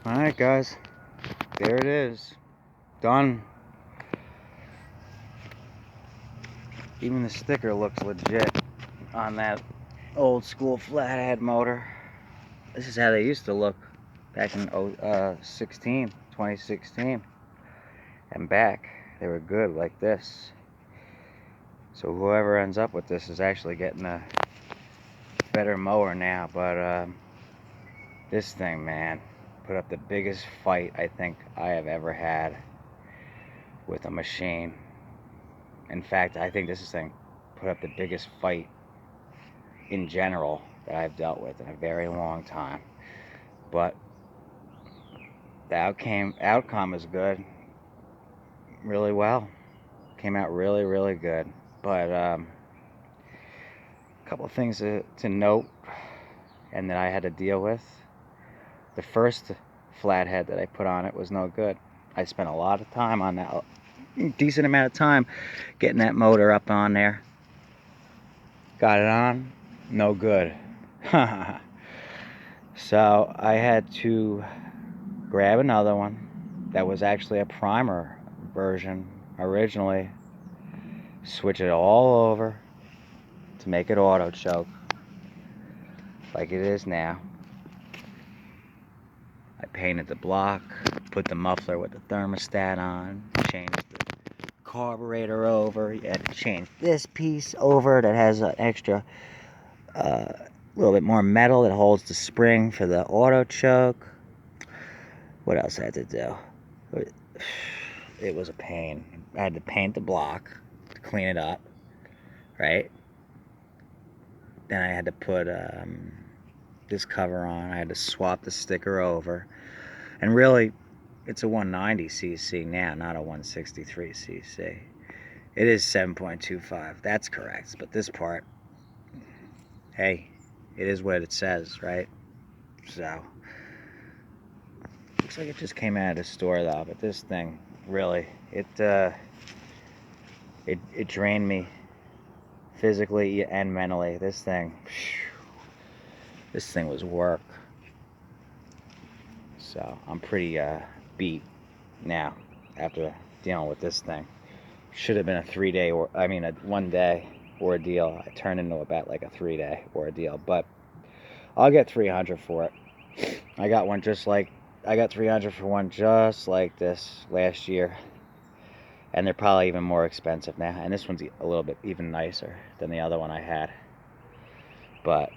Alright guys, there it is. Done. Even the sticker looks legit on that old school flathead motor. This is how they used to look back in 2016 and back. They were good like this. So whoever ends up with this is actually getting a better mower now. But this thing, man, put up the biggest fight I think I have ever had with a machine. In fact, I think this thing put up the biggest fight in general that I've dealt with in a very long time. But the outcome is good. Really well. Came out really, really good. But a couple of things to note and that I had to deal with. The first flathead that I put on it was no good. I spent a lot of time on that, decent amount of time getting that motor up on there. Got it on, no good. So I had to grab another one that was actually a primer version originally, switch it all over to make it auto choke like it is now. I painted the block, put the muffler with the thermostat on, changed the carburetor over. You had to change this piece over that has an extra little bit more metal that holds the spring for the auto choke. What else I had to do? It was a pain. I had to paint the block to clean it up, right? Then I had to put this cover on. I had to swap the sticker over. And really, it's a 190cc now, not a 163cc. It is 7.25. That's correct. But this part, hey, it is what it says, right? So, looks like it just came out of the store though. But this thing, really, it drained me physically and mentally. This thing was work. So I'm pretty beat now after dealing with this thing. Should have been a 1 day ordeal. I turned into about like a 3-day ordeal, but I'll get 300 for it. I got 300 for one just like this last year, and they're probably even more expensive now. And this one's a little bit even nicer than the other one I had, but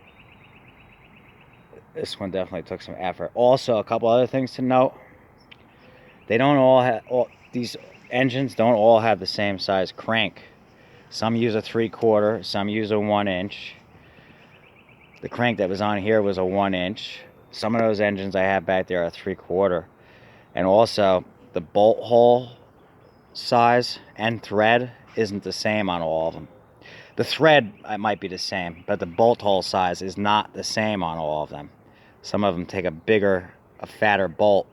this one definitely took some effort. Also, a couple other things to note. They don't all have, these engines don't all have the same size crank. Some use a 3/4, some use a 1-inch. The crank that was on here was a 1-inch. Some of those engines I have back there are 3/4. And also, the bolt hole size and thread isn't the same on all of them. The thread might be the same, but the bolt hole size is not the same on all of them. Some of them take a fatter bolt.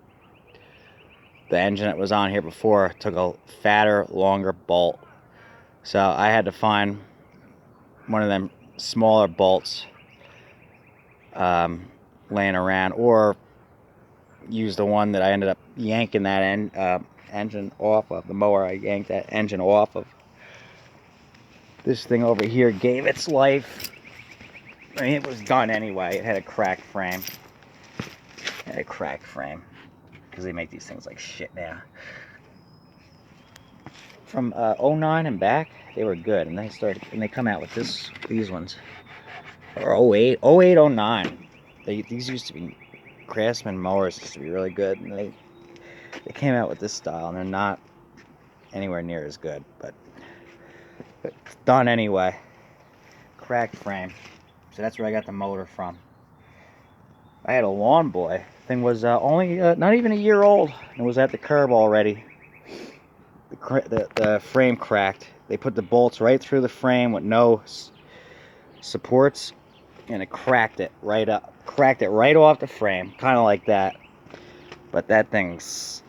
The engine that was on here before took a fatter, longer bolt. So I had to find one of them smaller bolts laying around, or use the one that I ended up yanking that engine off of. The mower, I yanked that engine off of. This thing over here gave its life. I mean, it was done anyway. It had a cracked frame. Because they make these things like shit now. From 09 and back, they were good, and they come out with these ones. Or 08, 09. These used to be, Craftsman mowers used to be really good, and they came out with this style, and they're not anywhere near as good, but it's done anyway. Cracked frame. So that's where I got the motor from. I had a Lawn Boy. Thing was only not even a year old, and it was at the curb already. The frame cracked. They put the bolts right through the frame with no supports, and it cracked it right up. Cracked it right off the frame, kind of like that. But that thing's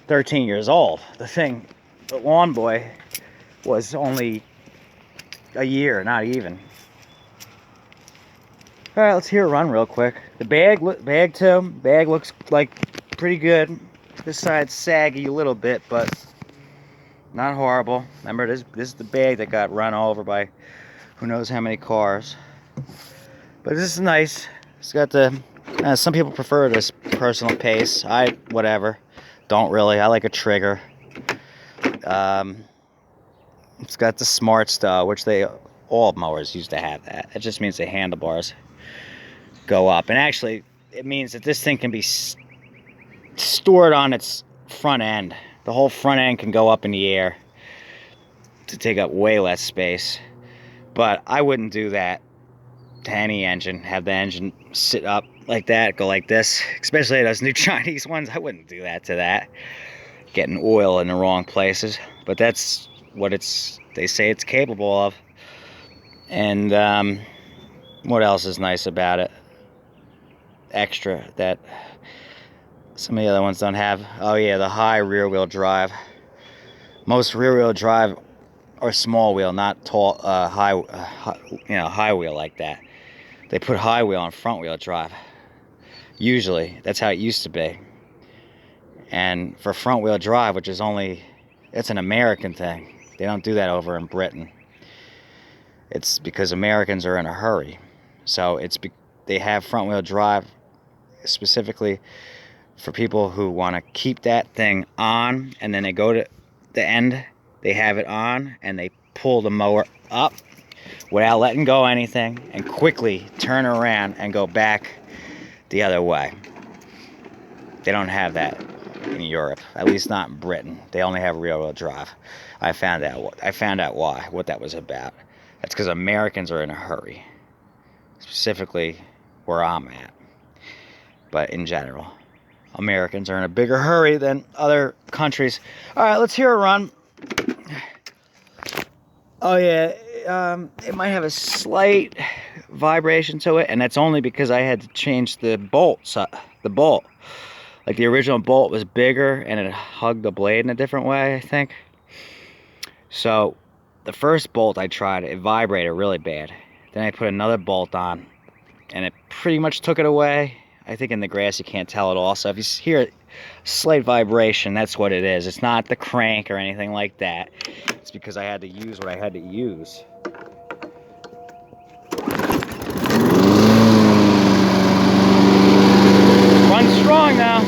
13 years old. The Lawn Boy, was only a year, not even. All right, let's hear it run real quick. The bag too. Bag looks like pretty good. This side's saggy a little bit, but not horrible. Remember, this is the bag that got run over by who knows how many cars. But this is nice. It's got the. Some people prefer this personal pace. Whatever. Don't really. I like a trigger. It's got the SmartStow, which all mowers used to have that. It just means the handlebars go up, and actually, it means that this thing can be stored on its front end. The whole front end can go up in the air to take up way less space. But I wouldn't do that to any engine. Have the engine sit up like that, go like this. Especially those new Chinese ones. I wouldn't do that to that. Getting oil in the wrong places. But that's what they say it's capable of. And what else is nice about it? Extra that some of the other ones don't have. Oh yeah, the high rear wheel drive. Most rear wheel drive are small wheel, not tall, high wheel like that. They put high wheel on front wheel drive. Usually, that's how it used to be. And for front wheel drive, which is it's an American thing. They don't do that over in Britain. It's because Americans are in a hurry. So they have front wheel drive specifically for people who want to keep that thing on, and then they go to the end, they have it on, and they pull the mower up without letting go of anything and quickly turn around and go back the other way. They don't have that in Europe, at least not in Britain. They only have rear wheel drive. I found out what that was about. That's because Americans are in a hurry, specifically where I'm at. But in general, Americans are in a bigger hurry than other countries. All right, let's hear a run. Oh yeah, it might have a slight vibration to it, and that's only because I had to change the bolt. The bolt, like the original bolt was bigger and it hugged the blade in a different way, I think. So the first bolt I tried, it vibrated really bad. Then I put another bolt on, and it pretty much took it away. I think in the grass you can't tell at all. So if you hear a slight vibration, that's what it is. It's not the crank or anything like that. It's because I had to use what I had to use. Run strong now.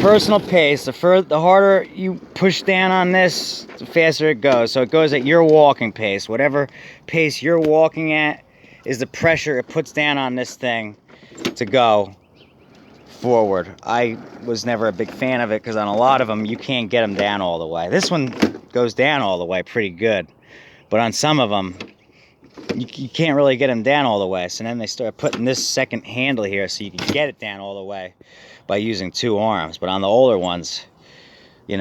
Personal pace. The harder you push down on this, the faster it goes. So it goes at your walking pace. Whatever pace you're walking at is the pressure it puts down on this thing to go forward. I was never a big fan of it because on a lot of them you can't get them down all the way. This one goes down all the way pretty good, but on some of them you can't really get them down all the way. So then they start putting this second handle here so you can get it down all the way by using two arms. But on the older ones, you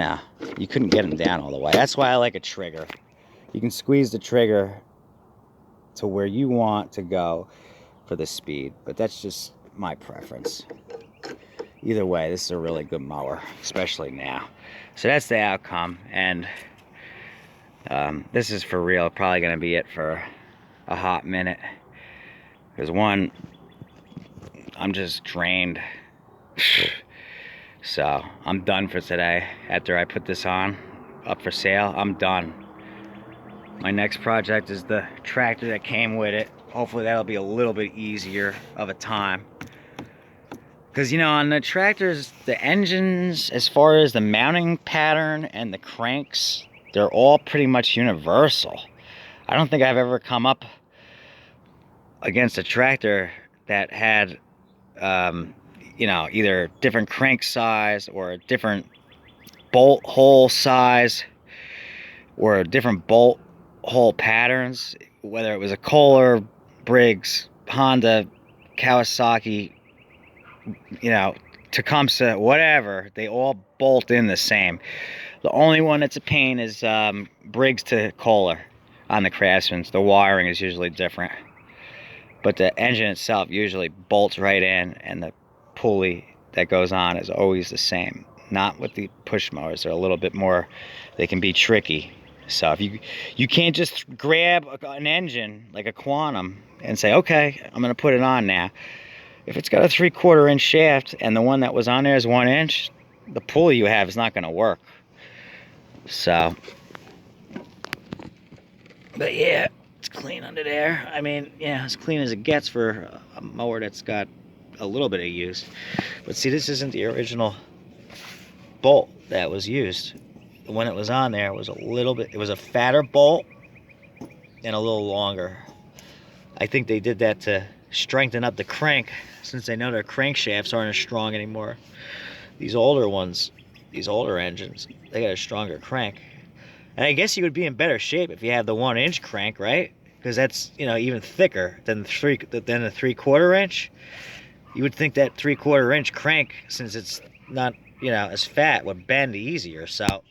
couldn't get them down all the way. That's why I like a trigger. You can squeeze the trigger to where you want to go for the speed, but that's just my preference. Either way, this is a really good mower, especially now. So that's the outcome, and this is for real probably going to be it for a hot minute, because one, I'm just drained. So I'm done for today. After I put this on up for sale, I'm done. My next project is the tractor that came with it. Hopefully that'll be a little bit easier of a time, because on the tractors, the engines, as far as the mounting pattern and the cranks, they're all pretty much universal. I don't think I've ever come up against a tractor that had either different crank size or a different bolt hole size or different bolt hole patterns, whether it was a Kohler, Briggs, Honda, Kawasaki, Tecumseh, whatever, they all bolt in the same. The only one that's a pain is Briggs to Kohler on the Craftsman's. The wiring is usually different. but the engine itself usually bolts right in, and the pulley that goes on is always the same. Not with the push mowers. They're a little bit more, they can be tricky. So if you can't just grab an engine like a Quantum and say, okay, I'm gonna put it on now. If it's got a 3/4 inch shaft and the one that was on there is 1 inch, the pulley you have is not gonna work. So, but yeah, it's clean under there. I mean, yeah, as clean as it gets for a mower that's got a little bit of use. But see, this isn't the original bolt that was used. When it was on there, it was a fatter bolt and a little longer. I think they did that to strengthen up the crank, since they know their crankshafts aren't as strong anymore. These older ones, these older engines, they got a stronger crank. And I guess you would be in better shape if you had the 1 inch crank, right? Because that's, you know, even thicker than the 3/4 inch. You would think that 3/4 inch crank, since it's not, you know, as fat, would bend easier. So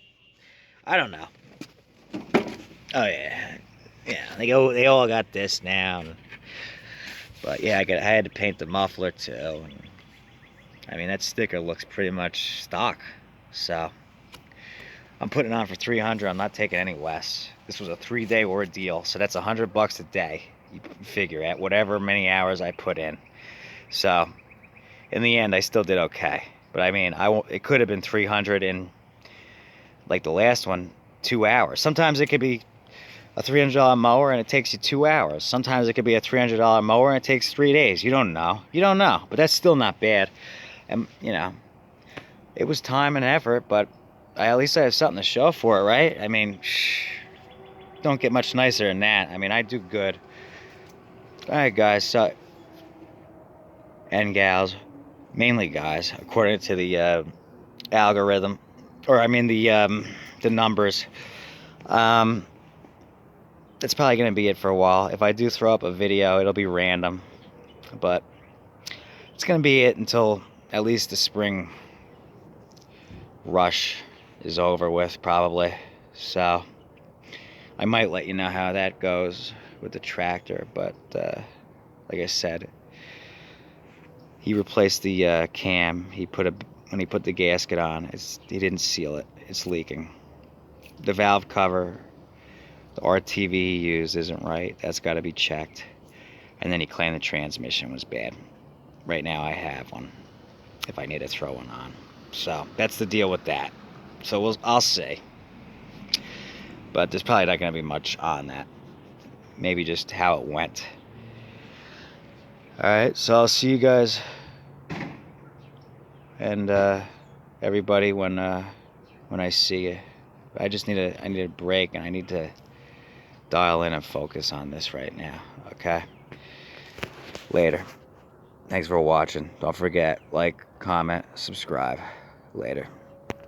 I don't know. Oh yeah, yeah. They all got this now. But yeah, I had to paint the muffler too. And, I mean, that sticker looks pretty much stock. So I'm putting it on for $300. I'm not taking any less. This was a 3-day ordeal, so that's $100 a day. You figure at whatever many hours I put in. So in the end, I still did okay. But I mean, it could have been 300 in, like the last one, 2 hours. Sometimes it could be a $300 mower and it takes you 2 hours. Sometimes it could be a $300 mower and it takes 3 days. You don't know. You don't know. But that's still not bad. And, you know, it was time and effort, but at least I have something to show for it, right? I mean, don't get much nicer than that. I mean, I do good. All right, guys. So, and gals, mainly guys, according to the algorithm, or I mean the numbers. That's probably gonna be it for a while. If I do throw up a video, it'll be random, but it's gonna be it until at least the spring rush is over with, probably. So I might let you know how that goes with the tractor, but like I said, he replaced the cam. When he put the gasket on, he didn't seal it. It's leaking. The valve cover, the RTV he used isn't right. That's got to be checked. And then he claimed the transmission was bad. Right now I have one, if I need to throw one on. So that's the deal with that. So I'll see. But there's probably not going to be much on that. Maybe just how it went. Alright, so I'll see you guys and everybody when I see you. I need a break, and I need to dial in and focus on this right now. Okay? Later. Thanks for watching. Don't forget, like, comment, subscribe. Later.